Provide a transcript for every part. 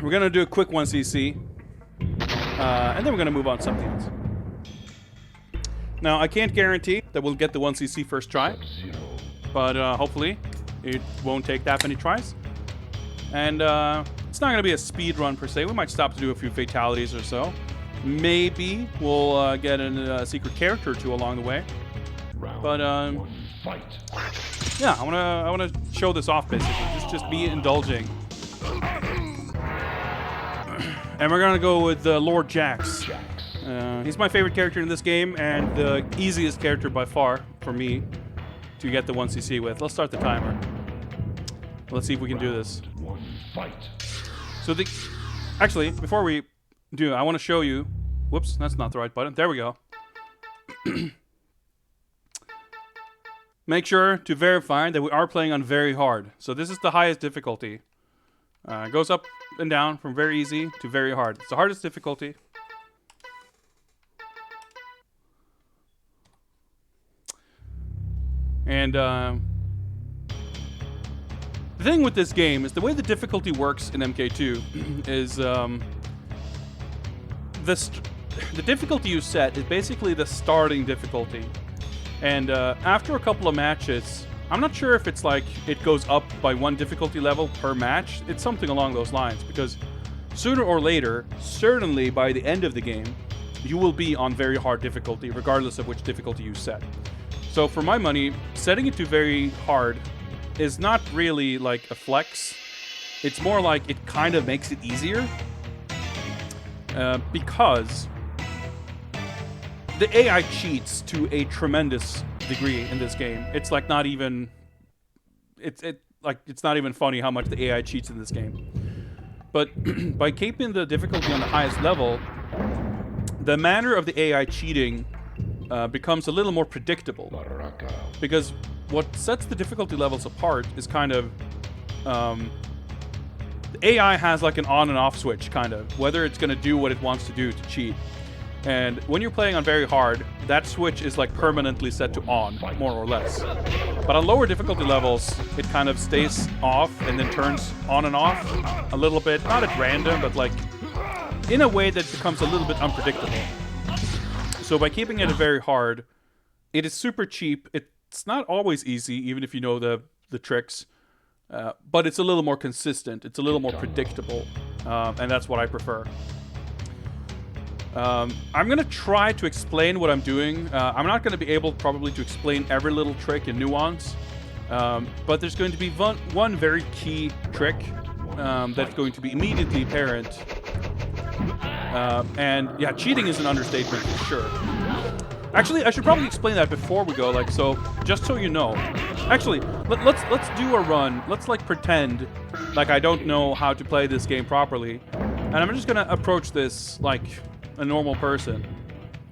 We're gonna do a quick 1cc, and then we're gonna move on to something else. Now, I can't guarantee that we'll get the 1cc first try, but hopefully it won't take that many tries. And it's not going to be a speed run per se. We might stop to do a few fatalities or so. Maybe we'll get a secret character or two along the way. But yeah, I wanna show this off basically. Just be indulging. And we're gonna go with Lord Jax. He's my favorite character in this game and the easiest character by far for me to get the 1cc with. Let's start the timer. Let's see if we can do this. So actually, before we do, I want to show you. Whoops, that's not the right button. There we go. Make sure to verify that we are playing on very hard. So this is the highest difficulty. It goes up and down from very easy to very hard. It's the hardest difficulty. And the thing with this game is the way the difficulty works in MK2 is the difficulty you set is basically the starting difficulty. And after a couple of matches, I'm not sure if it's like it goes up by one difficulty level per match. It's something along those lines, because sooner or later, certainly by the end of the game, you will be on very hard difficulty, regardless of which difficulty you set. So for my money, setting it to very hard is not really like a flex. It's more like it kind of makes it easier. Because the AI cheats to a tremendous degree in this game. It's like not even... It's not even funny how much the AI cheats in this game. But by keeping the difficulty on the highest level, the manner of the AI cheating becomes a little more predictable. BARAKA. Because what sets the difficulty levels apart is kind of... the AI has like an on and off switch, kind of. Whether it's going to do what it wants to do to cheat. And when you're playing on very hard, that switch is like permanently set to on, more or less. But on lower difficulty levels, it kind of stays off and then turns on and off a little bit. Not at random, but like in a way that becomes a little bit unpredictable. So by keeping it very hard, it is super cheap. It's not always easy, even if you know the tricks. But it's a little more consistent. It's a little more predictable. And that's what I prefer. I'm going to try to explain what I'm doing. I'm not going to be able probably to explain every little trick and nuance. But there's going to be one very key trick that's going to be immediately apparent. And yeah, cheating is an understatement for sure. Actually, I should probably explain that before we go, like, so, just so you know. Actually, let's do a run. Let's, like, pretend like I don't know how to play this game properly. And I'm just gonna approach this like a normal person.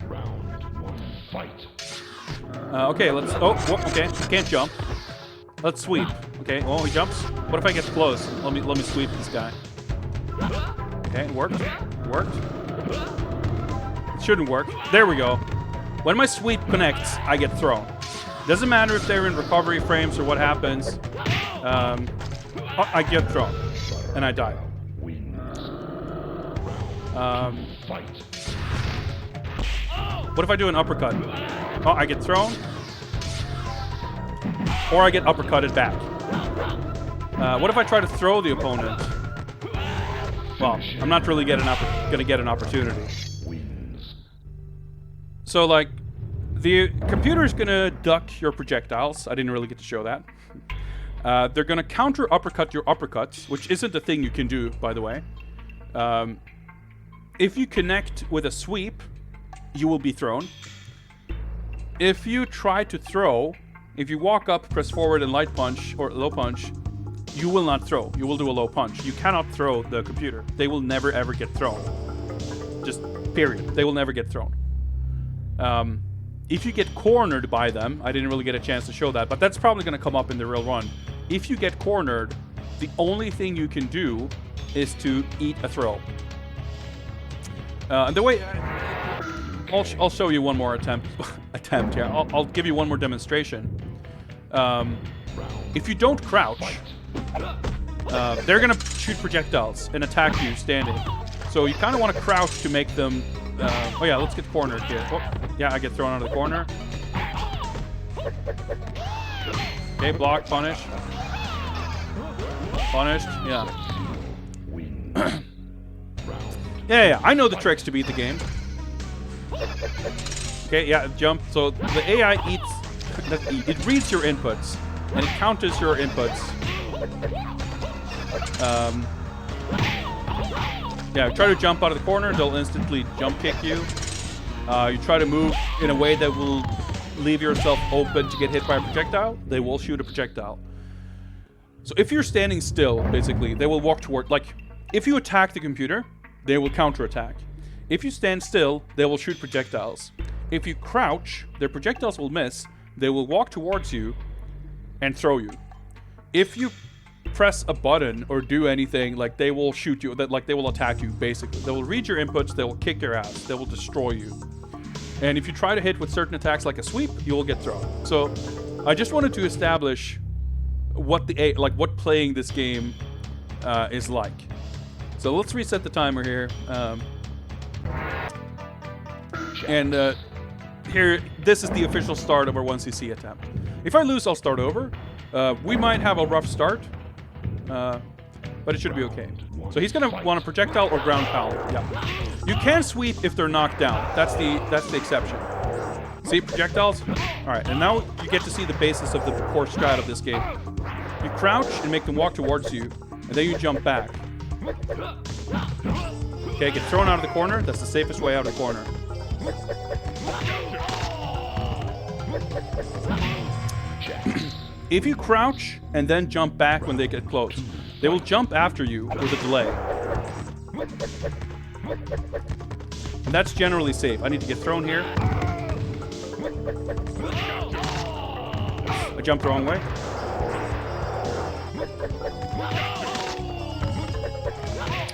Round one, fight. Okay, let's... Oh, okay, can't jump. Let's sweep. Okay, oh, he jumps. What if I get close? Let me sweep this guy. Okay, it worked. It worked. It shouldn't work. There we go. When my sweep connects, I get thrown. Doesn't matter if they're in recovery frames or what happens. I get thrown. And I die. What if I do an uppercut? Oh, I get thrown. Or I get uppercutted back. What if I try to throw the opponent? Well, I'm not really gonna get an opportunity. So, like, the computer's gonna duck your projectiles. I didn't really get to show that. They're gonna counter uppercut your uppercuts, which isn't a thing you can do, by the way. If you connect with a sweep, you will be thrown. If you try to throw, if you walk up, press forward and light punch, or low punch, you will not throw. You will do a low punch. You cannot throw the computer. They will never ever get thrown. Just period. They will never get thrown. If you get cornered by them, I didn't really get a chance to show that, but that's probably going to come up in the real run. If you get cornered, the only thing you can do is to eat a throw. And the way... I'll show you one more attempt here. I'll give you one more demonstration. If you don't crouch, they're gonna shoot projectiles and attack you standing. So you kind of want to crouch to make them. Oh yeah, let's get cornered here. Oh, yeah, I get thrown out of the corner. Okay, block, punish. Punished, yeah. Yeah, I know the tricks to beat the game. Okay, yeah, jump. So the AI it reads your inputs and it counters your inputs. Yeah, try to jump out of the corner, they'll instantly jump kick you. You try to move in a way that will leave yourself open to get hit by a projectile, they will shoot a projectile. So if you're standing still, basically, they will walk toward, like, if you attack the computer, they will counterattack. If you stand still, they will shoot projectiles. If you crouch, their projectiles will miss, they will walk towards you and throw you. If you press a button or do anything, like, they will shoot you, like, they will attack you, basically. They will read your inputs, they will kick your ass, they will destroy you. And if you try to hit with certain attacks like a sweep, you will get thrown. So I just wanted to establish what what playing this game is like. So let's reset the timer here. Here, this is the official start of our 1cc attempt. If I lose, I'll start over. We might have a rough start, but it should be okay. So he's gonna want a projectile or ground pound. Yeah. You can sweep if they're knocked down. That's the exception. See, projectiles? Alright, and now you get to see the basis of the core strat of this game. You crouch and make them walk towards you, and then you jump back. Okay, get thrown out of the corner. That's the safest way out of the corner. If you crouch and then jump back when they get close, they will jump after you with a delay. And that's generally safe. I need to get thrown here. I jumped the wrong way.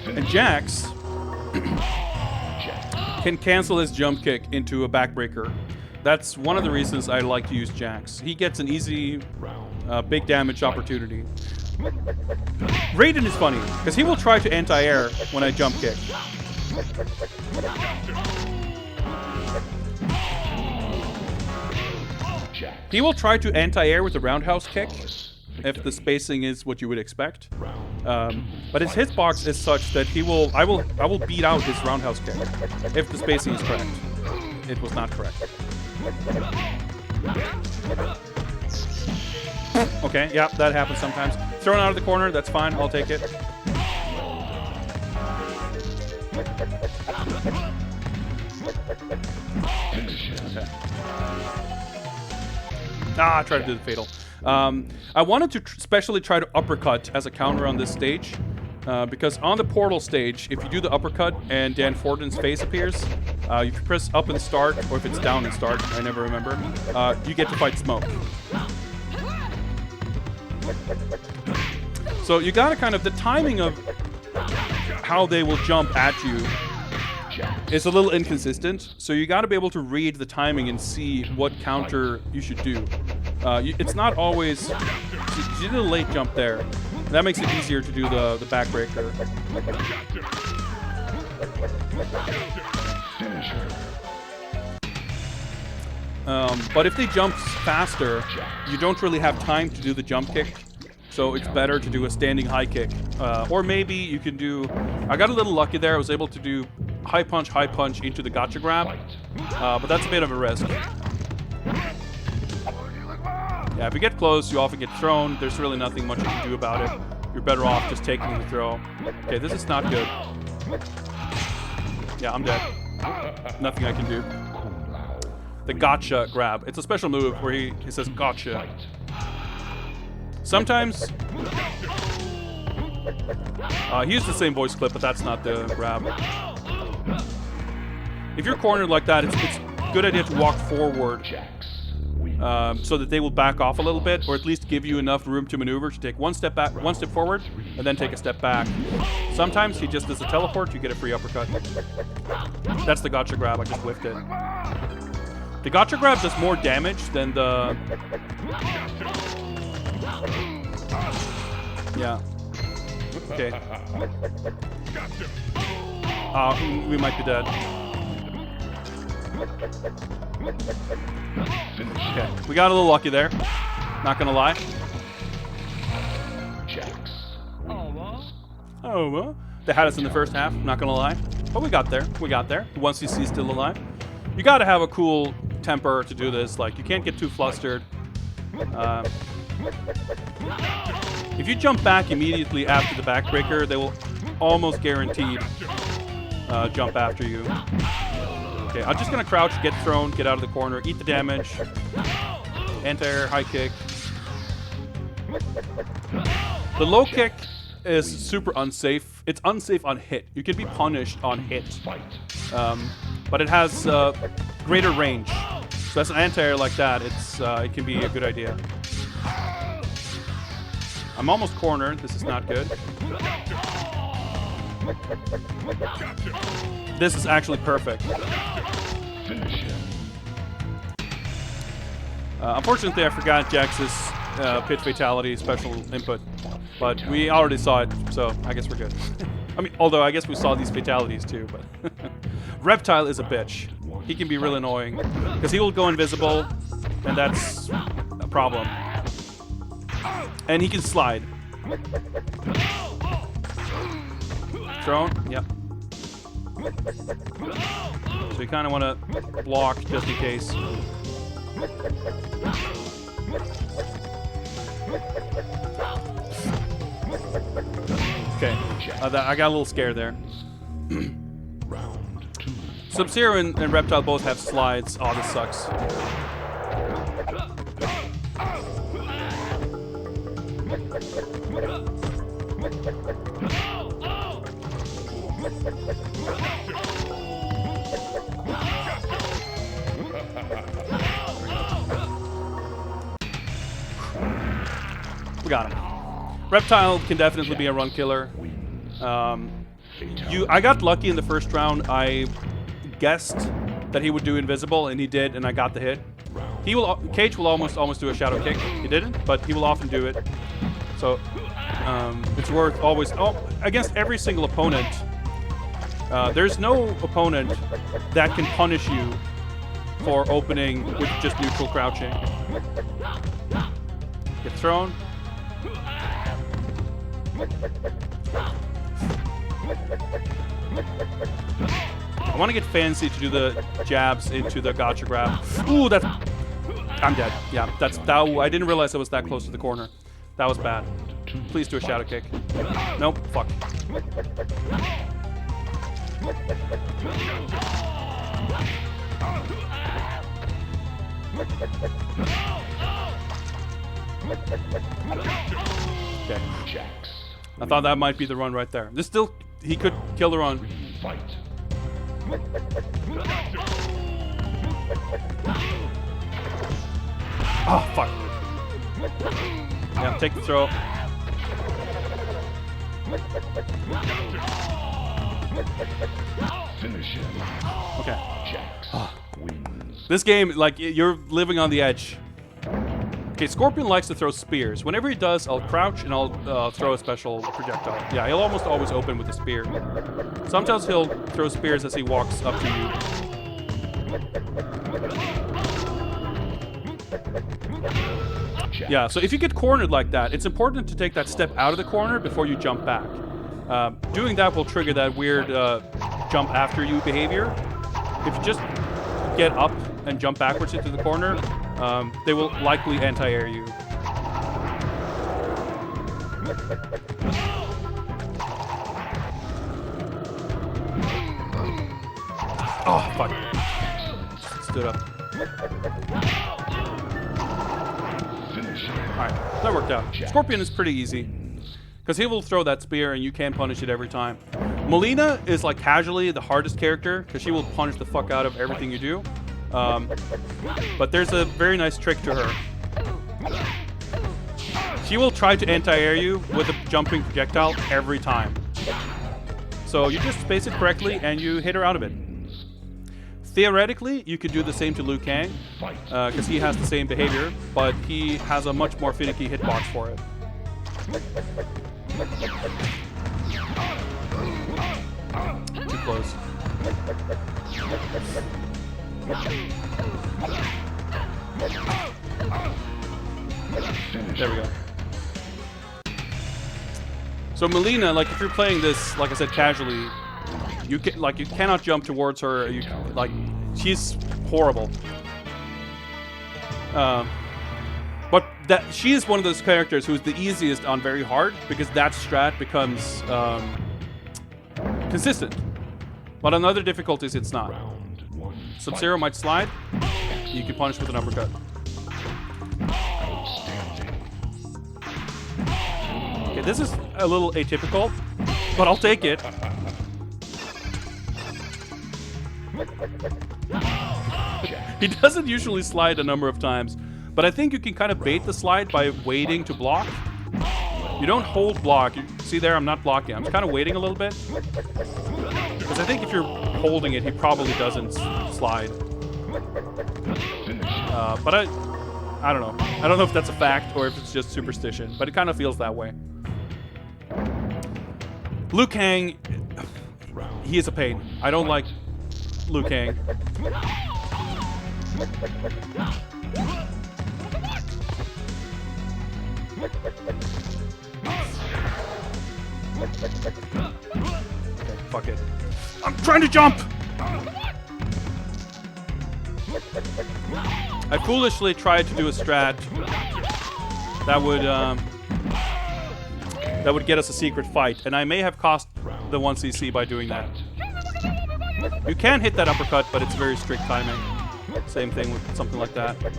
And Jax can cancel his jump kick into a backbreaker. That's one of the reasons I like to use Jax. He gets an easy, big damage opportunity. Raiden is funny, because he will try to anti-air when I jump kick. He will try to anti-air with a roundhouse kick, if the spacing is what you would expect. But his hitbox is such that I will beat out his roundhouse kick if the spacing is correct. It was not correct. Okay, yeah, that happens sometimes. Thrown out of the corner, that's fine, I'll take it. Okay. I tried to do the fatal. I wanted to especially try to uppercut as a counter on this stage. Because on the portal stage, if you do the uppercut and Dan Forden's face appears, if you press up and start, or if it's down and start, I never remember, you get to fight Smoke. So you gotta kind of, the timing of how they will jump at you is a little inconsistent, so you gotta be able to read the timing and see what counter you should do. It's not always, you did a late jump there. That makes it easier to do the backbreaker. But if they jump faster, you don't really have time to do the jump kick. So it's better to do a standing high kick. Or maybe you can do... I got a little lucky there. I was able to do high punch into the gotcha grab. But that's a bit of a risk. Yeah, if you get close, you often get thrown. There's really nothing much you can do about it. You're better off just taking the throw. Okay, this is not good. Yeah, I'm dead. Nothing I can do. The gotcha grab. It's a special move where he says gotcha. Sometimes... he used the same voice clip, but that's not the grab. If you're cornered like that, it's a good idea to walk forward. So that they will back off a little bit, or at least give you enough room to maneuver to take one step back, one step forward, and then take a step back. Sometimes he just does a teleport, you get a free uppercut. That's the gotcha grab, I just whiffed it. The gotcha grab does more damage than the... Yeah. Okay. We might be dead. Okay, we got a little lucky there. Not gonna lie. Oh, well. They had us in the first half, not gonna lie. But we got there. We got there. Once you see still alive. You gotta have a cool temper to do this. Like, you can't get too flustered. If you jump back immediately after the backbreaker, they will almost guaranteed jump after you. Okay, I'm just gonna crouch, get thrown, get out of the corner, eat the damage. Anti-air, high kick. The low kick is super unsafe. It's unsafe on hit. You can be punished on hit. But it has greater range. So as an anti-air like that, it can be a good idea. I'm almost cornered. This is not good. This is actually perfect. Unfortunately, I forgot Jax's pitch fatality special input, but we already saw it, so I guess we're good. I mean, although I guess we saw these fatalities too, but Reptile is a bitch. He can be really annoying because he will go invisible, and that's a problem. And he can slide. Thrown? Yep. So you kind of want to block just in case. Okay, I got a little scared there. Sub-Zero and Reptile both have slides. Oh, this sucks. We got him. Reptile can definitely be a run killer. I got lucky in the first round. I guessed that he would do invisible, and he did, and I got the hit. Cage will almost do a shadow kick. He didn't, but he will often do it. So it's worth always against every single opponent. There's no opponent that can punish you for opening with just neutral crouching. Get thrown. I want to get fancy to do the jabs into the gotcha grab. Ooh, that's... I'm dead. Yeah, I didn't realize I was that close to the corner. That was bad. Please do a shadow kick. Nope, fuck. Okay. I thought that might be the run right there. He could kill the run. Oh, fuck. Yeah, take the throw. Finish him. Okay. Jax wins. This game, like, you're living on the edge. Okay, Scorpion likes to throw spears. Whenever he does, I'll crouch and I'll throw a special projectile. Yeah, he'll almost always open with a spear. Sometimes he'll throw spears as he walks up to you. Yeah, so if you get cornered like that, it's important to take that step out of the corner before you jump back. Doing that will trigger that weird jump after you behavior. If you just get up and jump backwards into the corner, they will likely anti-air you. Oh, fuck. Stood up. Alright, that worked out. Scorpion is pretty easy, because he will throw that spear and you can punish it every time. MILEENA is like casually the hardest character, because she will punish the fuck out of everything you do. But there's a very nice trick to her. She will try to anti-air you with a jumping projectile every time. So you just space it correctly and you hit her out of it. Theoretically, you could do the same to Liu Kang, because he has the same behavior, but he has a much more finicky hitbox for it. So MILEENA, like if you're playing this, like I said, casually, you cannot jump towards her. She's horrible. But she is one of those characters who's the easiest on very hard because that strat becomes consistent. But on other difficulties, it's not. Sub-Zero might slide. You can punish with an uppercut. Okay, this is a little atypical, but I'll take it. He doesn't usually slide a number of times, but I think you can kind of bait the slide by waiting to block. You don't hold block. See there, I'm not blocking. I'm kind of waiting a little bit. Because I think if you're holding it, he probably doesn't slide. But I don't know. I don't know if that's a fact or if it's just superstition, but it kind of feels that way. Liu Kang, he is a pain. I don't like Liu Kang. Okay, fuck it. I'm trying to jump! I foolishly tried to do a strat that would get us a secret fight, and I may have cost the 1cc by doing that. You can hit that uppercut, but it's very strict timing. Same thing with something like that. Okay,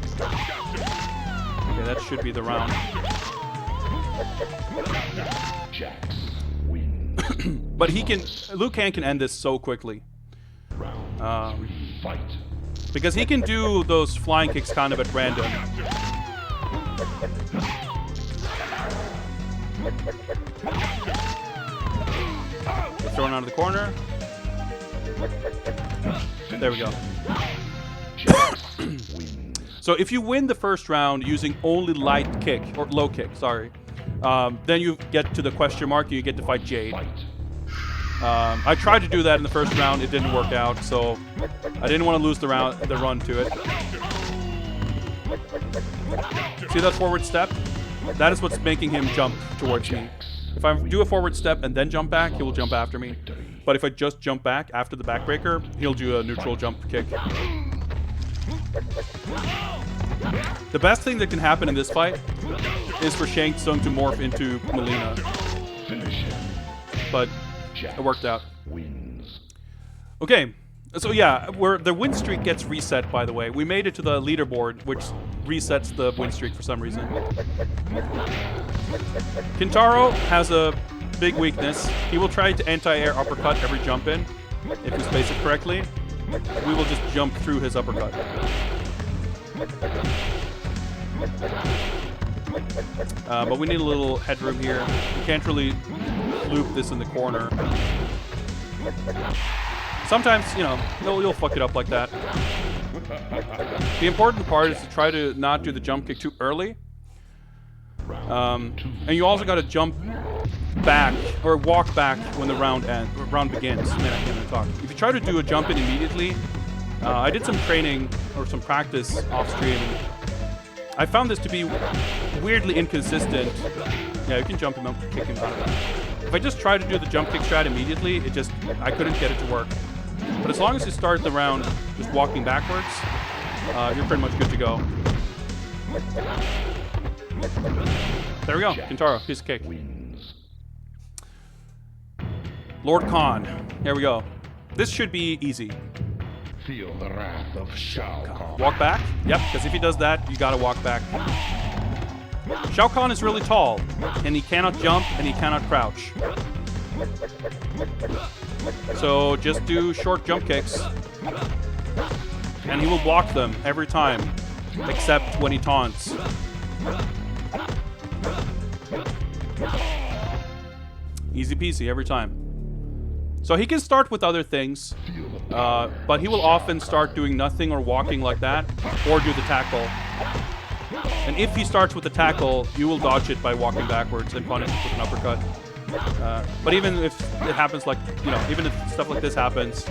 that should be the round. But Liu Kang can end this so quickly. Because he can do those flying kicks kind of at random. Thrown out of the corner. There we go. So if you win the first round using only light kick, or low kick, sorry, then you get to the question mark and you get to fight Jade. I tried to do that in the first round, it didn't work out, so I didn't want to lose the run to it. See that forward step? That is what's making him jump towards me. If I do a forward step and then jump back, he will jump after me. But if I just jump back after the backbreaker, he'll do a neutral jump kick. The best thing that can happen in this fight is for TSUNG to morph into MILEENA. But it worked out. Okay, so yeah, the win streak gets reset, by the way. We made it to the leaderboard, which resets the win streak for some reason. Kintaro has a big weakness. He will try to anti-air uppercut every jump in, if we space it correctly. We will just jump through his uppercut. But we need a little headroom here. We can't really loop this in the corner. Sometimes, you know, you'll fuck it up like that. The important part is to try to not do the jump kick too early. And you also got to jump back or walk back when the round begins. Man, I can't even talk. If you try to do a jump in immediately, I did some training or some practice off stream. I found this to be weirdly inconsistent. Yeah, you can jump him up, kick him out of it. If I just try to do the jump kick strat immediately, I couldn't get it to work. But as long as you start the round just walking backwards, you're pretty much good to go. There we go, Kintaro, piece of cake. Lord Khan, here we go. This should be easy. Feel the wrath of Shao Kahn. Walk back? Yep, because if he does that, you gotta walk back. Shao Kahn is really tall, and he cannot jump, and he cannot crouch. So just do short jump kicks, and he will block them every time, except when he taunts. Easy peasy every time. So he can start with other things, but he will often start doing nothing or walking like that, or do the tackle. And if he starts with the tackle, you will dodge it by walking backwards and punish it with an uppercut. But even if it happens like, you know, even if stuff like this happens,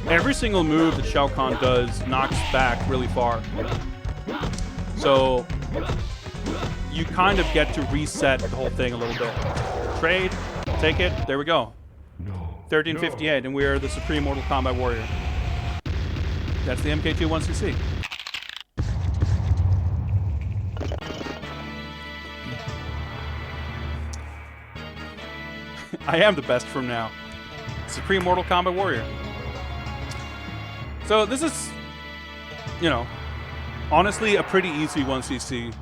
every single move that Shao Kahn does knocks back really far. So you kind of get to reset the whole thing a little bit. Trade, take it, there we go. 1358, and we are the Supreme Mortal Kombat Warrior. That's the MK2 1cc. I am the best from now. Supreme Mortal Kombat Warrior. So this is, you know, honestly a pretty easy 1cc.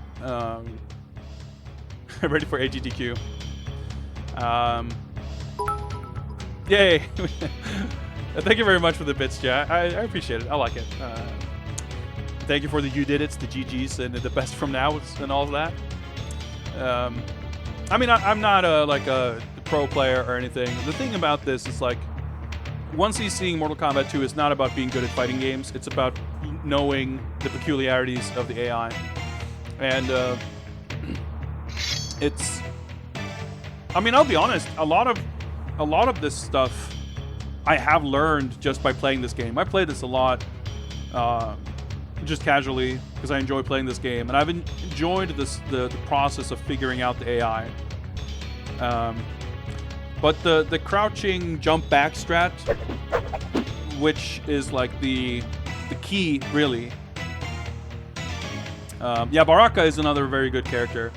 Ready for AGDQ. Yay! Thank you very much for the bits, chat. I appreciate it. I like it. Thank you for the you did it's, the GGs, and the best from now and all of that. I mean, I'm not like a pro player or anything. The thing about this is like 1cc Mortal Kombat 2 is not about being good at fighting games. It's about knowing the peculiarities of the AI, and it's. I mean, I'll be honest. A lot of this stuff I have learned just by playing this game. I play this a lot, just casually because I enjoy playing this game, and I've enjoyed the process of figuring out the AI. But the crouching jump back strat, which is like the key, really. Yeah, Baraka is another very good character.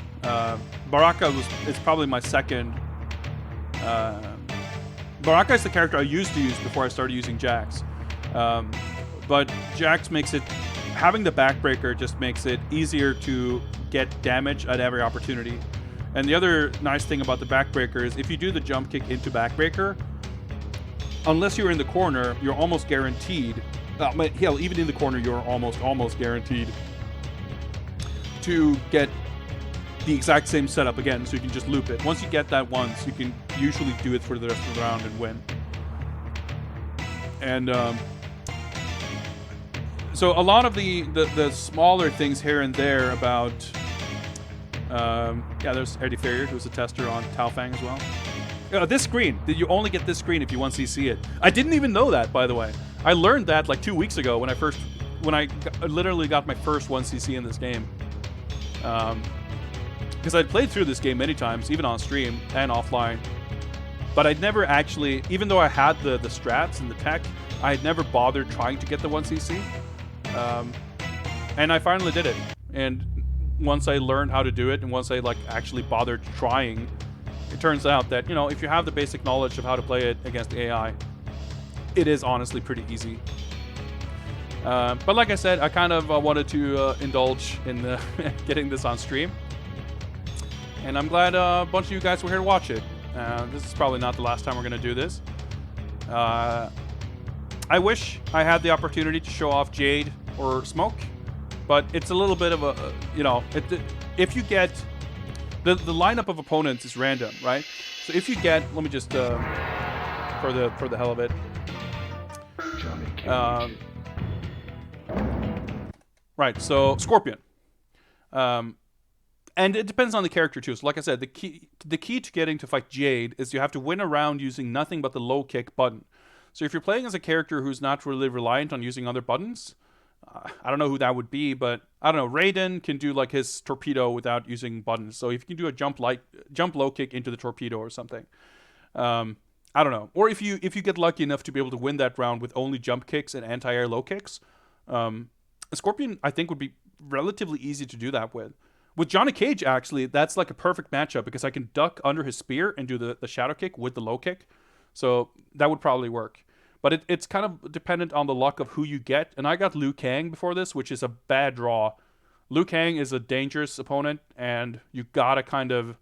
Baraka is probably my second. Baraka is the character I used to use before I started using Jax. But Jax makes it, having the backbreaker just makes it easier to get damage at every opportunity. And the other nice thing about the backbreaker is if you do the jump kick into backbreaker, unless you're in the corner, you're almost guaranteed. Hell, even in the corner, you're almost guaranteed to get the exact same setup again, so you can just loop it. Once you get that once, you can usually do it for the rest of the round and win. And so a lot of the smaller things here and there about yeah, there's Eddie Ferrier, who's a tester on Taofang as well. This screen, you only get this screen if you 1cc it. I didn't even know that, by the way. I learned that like 2 weeks ago when I literally got my first 1cc in this game. Because I'd played through this game many times, even on stream and offline. But I'd never actually, even though I had the strats and the tech, I had never bothered trying to get the 1cc. And I finally did it. And once I learned how to do it, and once I like actually bothered trying, it turns out that, you know, if you have the basic knowledge of how to play it against the AI, it is honestly pretty easy. But like I said, I kind of wanted to indulge in getting this on stream. And I'm glad a bunch of you guys were here to watch it. This is probably not the last time we're going to do this. I wish I had the opportunity to show off Jade or Smoke, but it's a little bit of a, you know, if you get, the lineup of opponents is random, right? So if you get, let me just, for the hell of it. Right, so Scorpion. And it depends on the character too. So like I said, the key to getting to fight Jade is you have to win a round using nothing but the low kick button. So if you're playing as a character who's not really reliant on using other buttons, I don't know who that would be, but I don't know. Raiden can do like his torpedo without using buttons. So if you can do a jump low kick into the torpedo or something, I don't know. Or if you get lucky enough to be able to win that round with only jump kicks and anti-air low kicks, Scorpion I think would be relatively easy to do that with. With Johnny Cage, actually, that's like a perfect matchup because I can duck under his spear and do the shadow kick with the low kick. So that would probably work. But it's kind of dependent on the luck of who you get. And I got Liu Kang before this, which is a bad draw. Liu Kang is a dangerous opponent, and you gotta kind of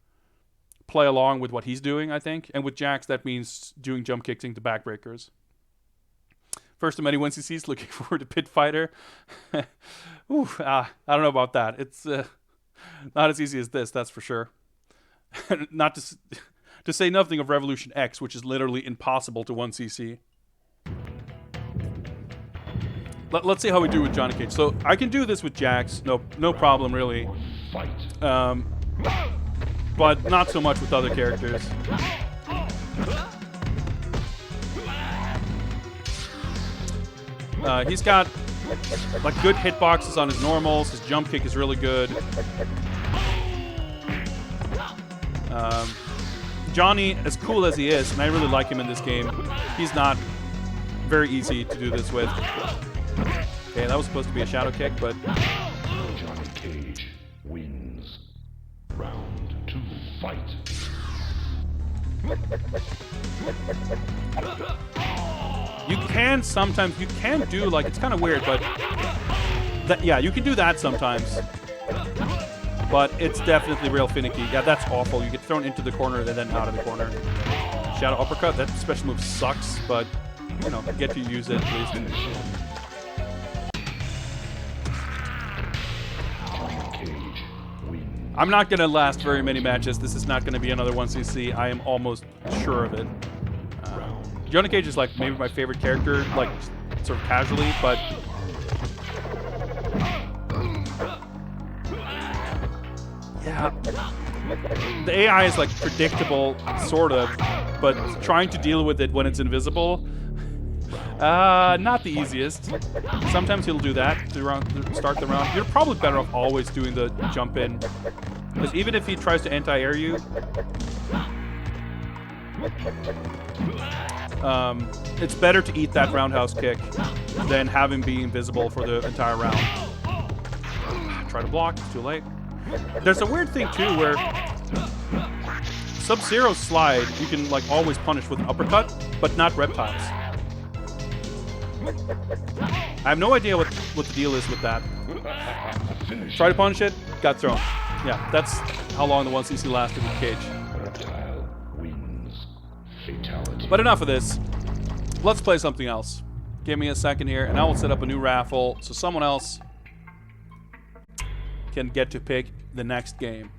play along with what he's doing, I think. And with Jax, that means doing jump kicks into backbreakers. First of many 1cc's, looking forward to Pit Fighter. Ooh, I don't know about that. It's not as easy as this, that's for sure. Not to say nothing of Revolution X, which is literally impossible to 1cc. Let's see how we do with Johnny Cage. So I can do this with Jax, no problem really. But not so much with other characters. He's got like good hitboxes on his normals. His jump kick is really good. Johnny, as cool as he is, and I really like him in this game, he's not very easy to do this with. Okay, that was supposed to be a shadow kick, but... Johnny Cage wins. Round 2, fight. You can sometimes, you can do, like, it's kind of weird, but... yeah, you can do that sometimes. But it's definitely real finicky. Yeah, that's awful. You get thrown into the corner and then out of the corner. Shadow uppercut, that special move sucks, but, you know, get to use it at least. I'm not going to last very many matches. This is not going to be another 1cc. I am almost sure of it. Johnny Cage is, like, maybe my favorite character, like, sort of casually, but... yeah. The AI is, like, predictable, sort of, but trying to deal with it when it's invisible... not the easiest. Sometimes he'll do that to start the round. You're probably better off always doing the jump in. Because even if he tries to anti-air you, it's better to eat that roundhouse kick than have him be invisible for the entire round. Try to block, it's too late. There's a weird thing too where Sub-Zero's slide you can like always punish with an uppercut, but not reptiles. I have no idea what the deal is with that. Try to punish it, got thrown. Yeah, that's how long the 1cc lasted with Cage. Reptile wins. Fatality. But enough of this. Let's play something else. Give me a second here, and I will set up a new raffle so someone else can get to pick the next game.